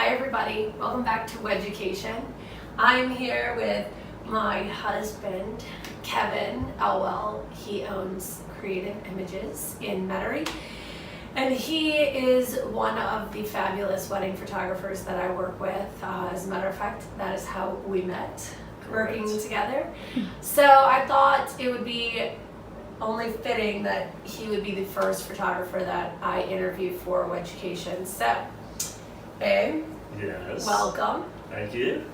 Hi everybody, welcome back to WEDucation. I'm here with my husband, Kevin Elwell. He owns Creative Images in Metairie. And he is one of the fabulous wedding photographers that I work with. As a matter of fact, that is how we met, working together. So I thought it would be only fitting that he would be the first photographer that I interviewed for WEDucation. So, babe, yes. welcome. Thank you.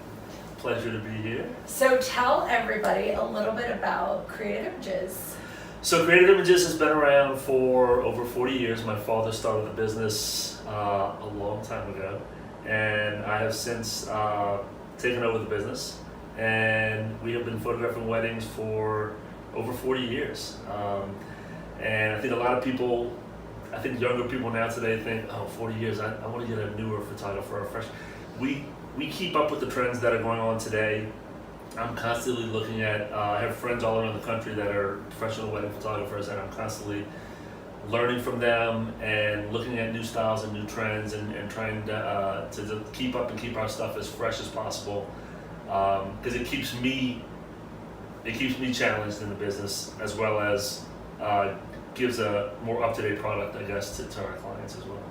Pleasure to be here. So tell everybody a little bit about Creative Images. So Creative Images has been around for over 40 years. My father started the business a long time ago, and I have since taken over the business, and we have been photographing weddings for over 40 years. And I think a lot of people, I think younger people now today think, oh, 40 years, I want to get a newer photographer, a fresh. We keep up with the trends that are going on today. I'm constantly looking at, I have friends all around the country that are professional wedding photographers, and I'm constantly learning from them and looking at new styles and new trends and trying to keep up and keep our stuff as fresh as possible, because it keeps me challenged in the business, as well as gives a more up-to-date product, I guess, to our clients as well.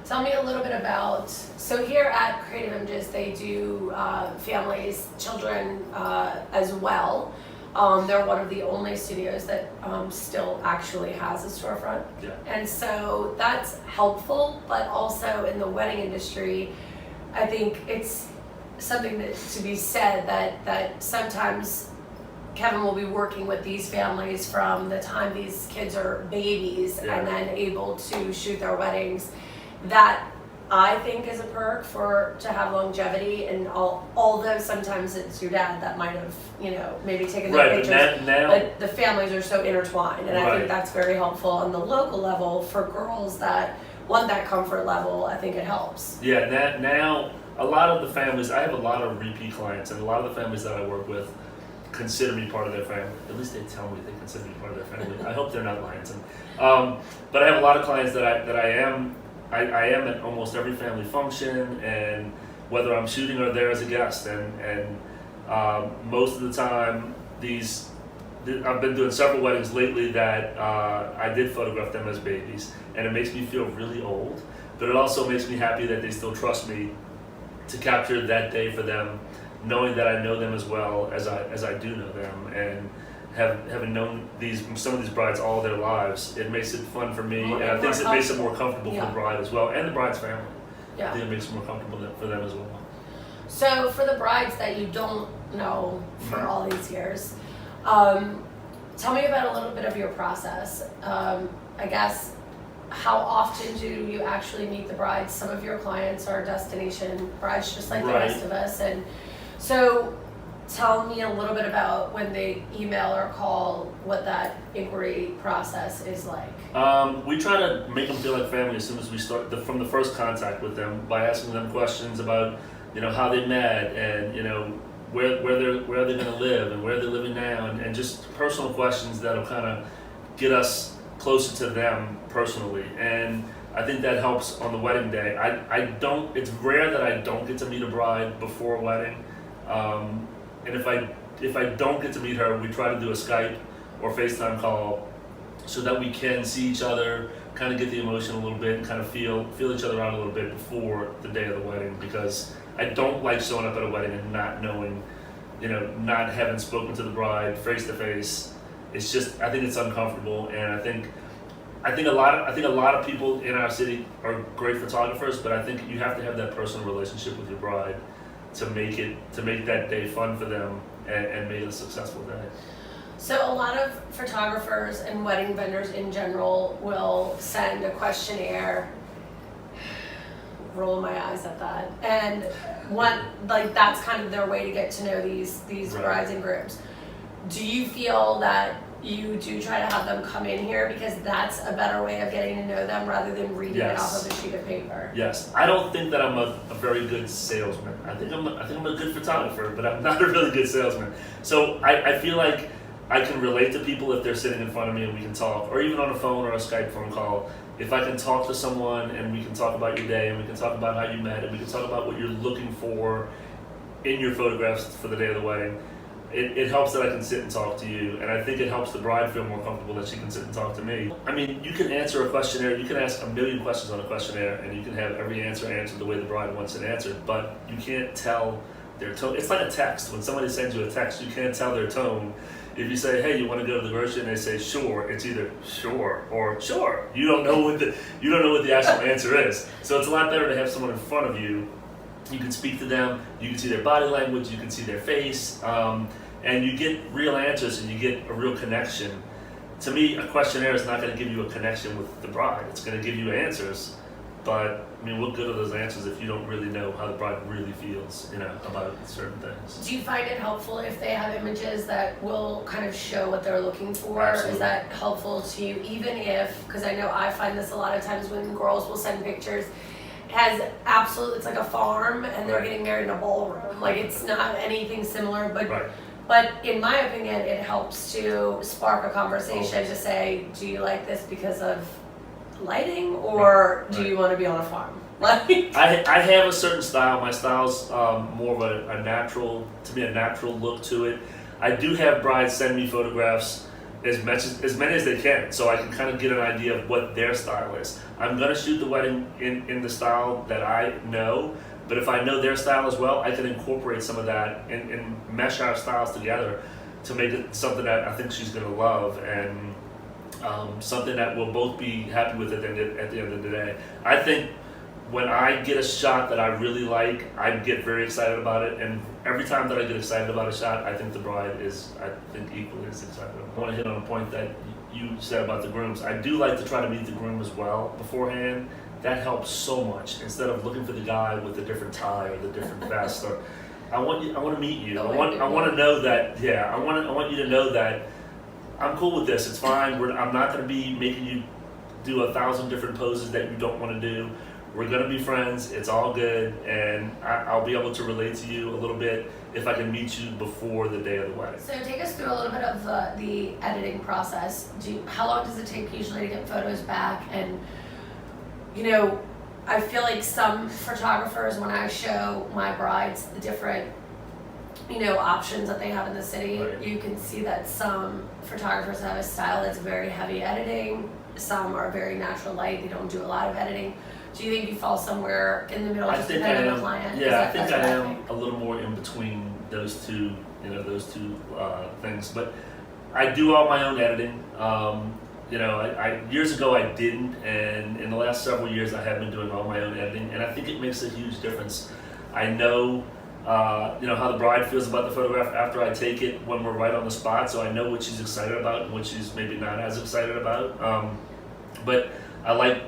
Tell me a little bit about, so here at Creative Images, they do families, children as well. They're one of the only studios that still actually has a storefront. Yeah. And so that's helpful, but also in the wedding industry, I think it's something to be said that sometimes Kevin will be working with these families from the time these kids are babies, yeah, and then able to shoot their weddings. That I think is a perk to have longevity, and although sometimes it's your dad that might have, maybe taken the right, pictures, now, but the families are so intertwined, and I right, think that's very helpful on the local level for girls that want that comfort level. I think it helps. Yeah, now a lot of the families, I have a lot of repeat clients, and a lot of the families that I work with consider me part of their family. At least they tell me they consider me part of their family. I hope they're not lying to me. But I have a lot of clients that I am at almost every family function, and whether I'm shooting or there as a guest, and most of the time I've been doing several weddings lately that I did photograph them as babies, and it makes me feel really old, but it also makes me happy that they still trust me to capture that day for them, knowing that I know them as well as I do know them, and having known some of these brides all their lives, it makes it fun for me, and I think it makes it more comfortable for the bride as well, and the bride's family. Yeah. I think it makes it more comfortable for them as well. So for the brides that you don't know for all these years, tell me about a little bit of your process. I guess, how often do you actually meet the brides? Some of your clients are destination brides, just like the rest of us, and so tell me a little bit about when they email or call, what that inquiry process is like. We try to make them feel like family as soon as we start, from the first contact with them, by asking them questions about, how they met, and where they're going to live, and where they're living now, and just personal questions that'll kind of get us closer to them personally. And I think that helps on the wedding day. It's rare that I don't get to meet a bride before a wedding. And if I don't get to meet her, we try to do a Skype or FaceTime call so that we can see each other, kind of get the emotion a little bit, and kind of feel each other out a little bit before the day of the wedding, because I don't like showing up at a wedding and not knowing, not having spoken to the bride face to face. It's just, I think it's uncomfortable, and I think a lot of people in our city are great photographers, but I think you have to have that personal relationship with your bride to make that day fun for them and make it a successful day. So a lot of photographers and wedding vendors in general will send a questionnaire. Roll my eyes at that. And that's kind of their way to get to know these brides and grooms. Do you feel that you do try to have them come in here because that's a better way of getting to know them rather than reading it off of a sheet of paper? Yes. I don't think that I'm a very good salesman. I think I'm a good photographer, but I'm not a really good salesman. So I feel like I can relate to people if they're sitting in front of me and we can talk, or even on a phone or a Skype phone call. if I can talk to someone and we can talk about your day and we can talk about how you met and we can talk about what you're looking for in your photographs for the day of the wedding, it helps that I can sit and talk to you, and I think it helps the bride feel more comfortable that she can sit and talk to me. I mean, you can answer a questionnaire, you can ask a million questions on a questionnaire, and you can have every answer answered the way the bride wants it answered, but you can't tell their tone. It's like a text. When somebody sends you a text, you can't tell their tone. If you say, hey, you want to go to the grocery, and they say sure, it's either sure or sure. You don't know what the actual answer is. So it's a lot better to have someone in front of you. You can speak to them, you can see their body language, you can see their face, and you get real answers and you get a real connection. To me, a questionnaire is not going to give you a connection with the bride. It's going to give you answers, but I mean, what good are those answers if you don't really know how the bride really feels, about certain things? Do you find it helpful if they have images that will kind of show what they're looking for? Absolutely. Is that helpful to you, even if, because I know I find this a lot of times when girls will send pictures, it's like a farm and they're Right. getting married in a ballroom. Like, it's not anything similar, but Right. But in my opinion, it helps to spark a conversation to say, do you like this because of lighting, or do you want to be on a farm? Like, I have a certain style. My style's more of a natural look to it. I do have brides send me photographs as many as they can, so I can kind of get an idea of what their style is. I'm gonna shoot the wedding in the style that I know, but if I know their style as well, I can incorporate some of that and mesh our styles together to make it something that I think she's gonna love, and something that we'll both be happy with at the end of the day. I think when I get a shot that I really like, I get very excited about it, and every time that I get excited about a shot, I think the bride is, equally as excited. I want to hit on a point that you said about the grooms. I do like to try to meet the groom as well beforehand. That helps so much. Instead of looking for the guy with the different tie or the different vest, or I want to meet you. I want to know that. Yeah, I want you to know that I'm cool with this. It's fine. I'm not going to be making you do 1,000 different poses that you don't want to do. We're going to be friends. It's all good, and I'll be able to relate to you a little bit if I can meet you before the day of the wedding. so take us through a little bit of the editing process. How long does it take usually to get photos back? And I feel like some photographers, when I show my brides the different options that they have in the city, Right. you can see that some photographers have a style that's very heavy editing. Some are very natural light. They don't do a lot of editing. Do you think you fall somewhere in the middle, I just think I depending on am. the client? Yeah, I think That's I what am think. a little more in between those two, things. But I do all my own editing. I years ago I didn't, and in the last several years I have been doing all my own editing, and I think it makes a huge difference. I know, how the bride feels about the photograph after I take it when we're right on the spot, so I know what she's excited about and what she's maybe not as excited about. But I like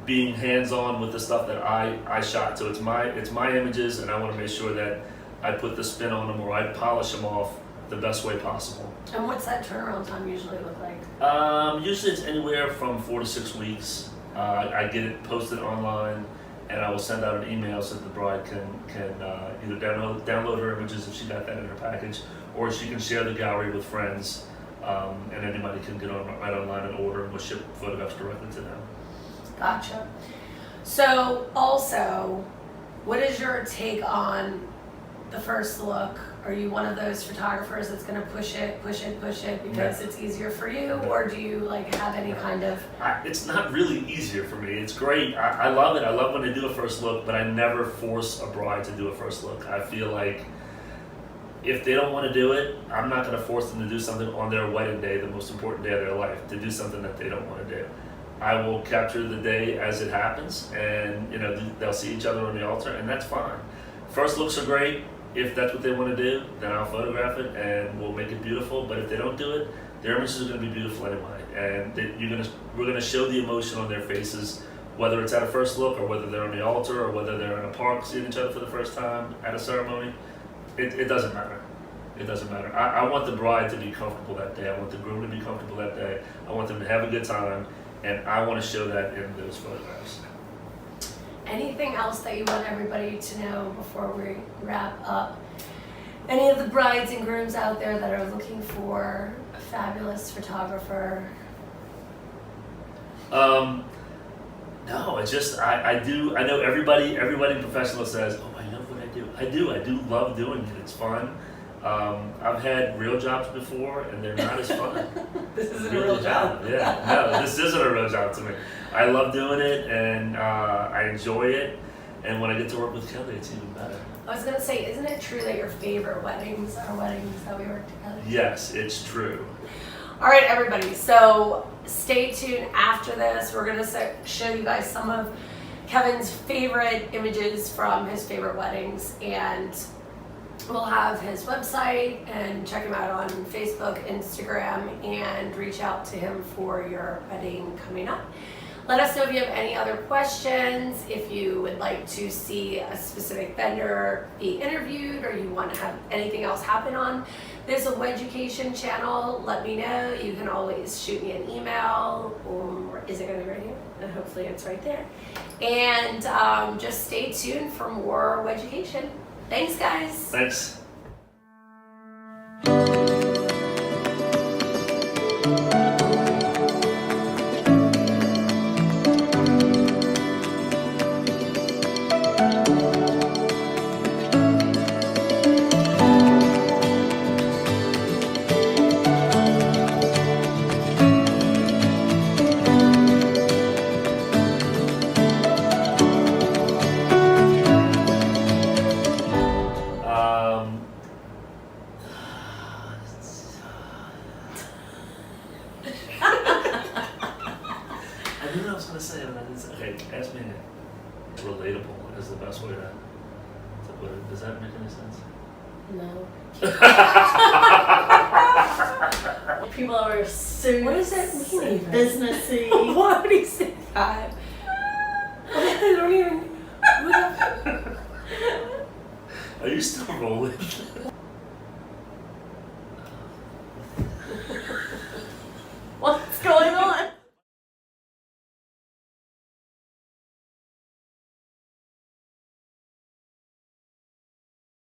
being hands-on with the stuff that I shot. So it's my images, and I want to make sure that I put the spin on them or I polish them off the best way possible. And what's that turnaround time usually look like? Usually it's anywhere from 4 to 6 weeks. I get it posted online, and I will send out an email so that the bride can either download her images if she got that in her package, or she can share the gallery with friends, and anybody can get right online and order, and we'll ship photographs directly to them. Gotcha. So also, what is your take on the first look? Are you one of those photographers that's going to push it because it's easier for you, or do you have any kind of? It's not really easier for me. It's great. I love it. I love when they do a first look, but I never force a bride to do a first look. I feel like if they don't want to do it, I'm not going to force them to do something on their wedding day, the most important day of their life, to do something that they don't want to do. I will capture the day as it happens, and they'll see each other on the altar, and that's fine. First looks are great. If that's what they want to do, then I'll photograph it and we'll make it beautiful. But if they don't do it, their images are going to be beautiful anyway, and we're going to show the emotion on their faces, whether it's at a first look or whether they're on the altar or whether they're in a park seeing each other for the first time at a ceremony. It doesn't matter. It doesn't matter. I want the bride to be comfortable that day. I want the groom to be comfortable that day. I want them to have a good time, and I want to show that in those photographs. Anything else that you want everybody to know before we wrap up? Any of the brides and grooms out there that are looking for a fabulous photographer? No, it's just I know everybody professional says, oh, I love what I do. I do love doing it. It's fun. I've had real jobs before and they're not as fun. This isn't a real job. Yeah, no, this isn't a real job to me. I love doing it and I enjoy it. And when I get to work with Kelly, it's even better. I was gonna say, isn't it true that your favorite weddings are weddings that we work together? Yes, it's true. All right, everybody. So stay tuned after this. We're gonna show you guys some of Kevin's favorite images from his favorite weddings, and we'll have his website, and check him out on Facebook, Instagram, and reach out to him for your wedding coming up. Let us know if you have any other questions, if you would like to see a specific vendor be interviewed, or you want to have anything else happen on this WEDucation channel. Let me know. You can always shoot me an email, or is it going to be right here? And hopefully it's right there. And just stay tuned for more WEDucation. Thanks, guys. Thanks. I knew what I was going to say, but I didn't say. Okay, ask me again. Relatable is the best way to put it. Does that make any sense? No. People are suits. What does that mean even? Businessy. Why would he say that? I don't even. Are you still rolling?